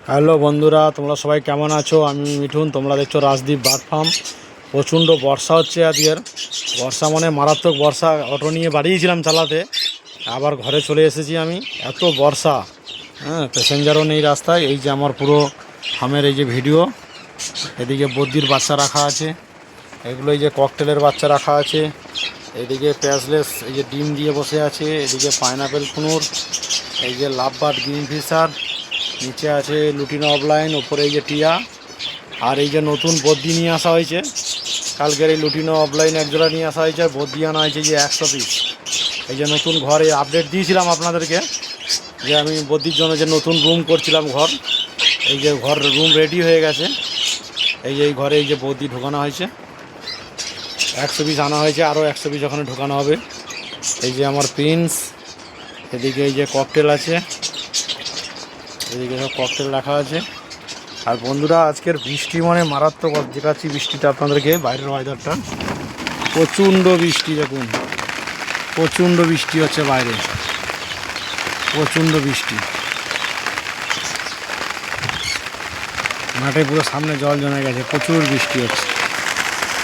Hello বন্ধুরা, তোমরা সবাই কেমন আছো? আমি মিঠুন, তোমরা দেখছো রাজদীপ বার্ড ফার্ম। প্রচণ্ড বর্ষা হচ্ছে আজকের। বর্ষা মানে মারাত্মক বর্ষা। অটো নিয়ে বাড়িয়েছিলাম চালাতে, আবার ঘরে চলে এসেছি আমি। এত বর্ষা, প্যাসেঞ্জারও নেই রাস্তায়। এই যে আমার পুরো ফার্মের এই যে ভিডিও, এদিকে বদ্যির বাচ্চা রাখা আছে, এগুলো এই যে ককটেলের বাচ্চা রাখা আছে, এদিকে প্যাসলেস এই যে ডিম দিয়ে বসে আছে, এদিকে পাইনাপেল কুনুর, এই যে লাভবার্ড গ্রিন ফিশার, নিচে আছে লুটিনো অফলাইন, ওপরে এই যে টিয়া, আর এই যে নতুন বদ্যি নিয়ে আসা হয়েছে। কালকের এই লুটিনো অফলাইন একজোড়া নিয়ে আসা হয়েছে, আর বদ্যি আনা হয়েছে যে 100 পিস। এই যে নতুন ঘরে আপডেট দিয়েছিলাম আপনাদেরকে, যে আমি বদ্যির জন্য যে নতুন রুম করছিলাম ঘর, এই যে ঘর রুম রেডি হয়ে গেছে। এই যে এই ঘরে এই যে বদ্যি ঢোকানো হয়েছে, 100 পিস আনা হয়েছে, আরও 100 পিস ওখানে ঢোকানো হবে। এই যে আমার প্রিন্স, এদিকে এই যে ককটেল আছে, এদিকে সব ককটেল রাখা আছে। আর বন্ধুরা, আজকের বৃষ্টি মানে মারাত্মক। দেখাচ্ছি বৃষ্টিটা আপনাদেরকে, বাইরের ওয়েদারটা প্রচণ্ড বৃষ্টি। দেখুন, প্রচণ্ড বৃষ্টি হচ্ছে বাইরে, প্রচণ্ড বৃষ্টি। মাঠে পুরো সামনে জল জমে গেছে, প্রচুর বৃষ্টি হচ্ছে।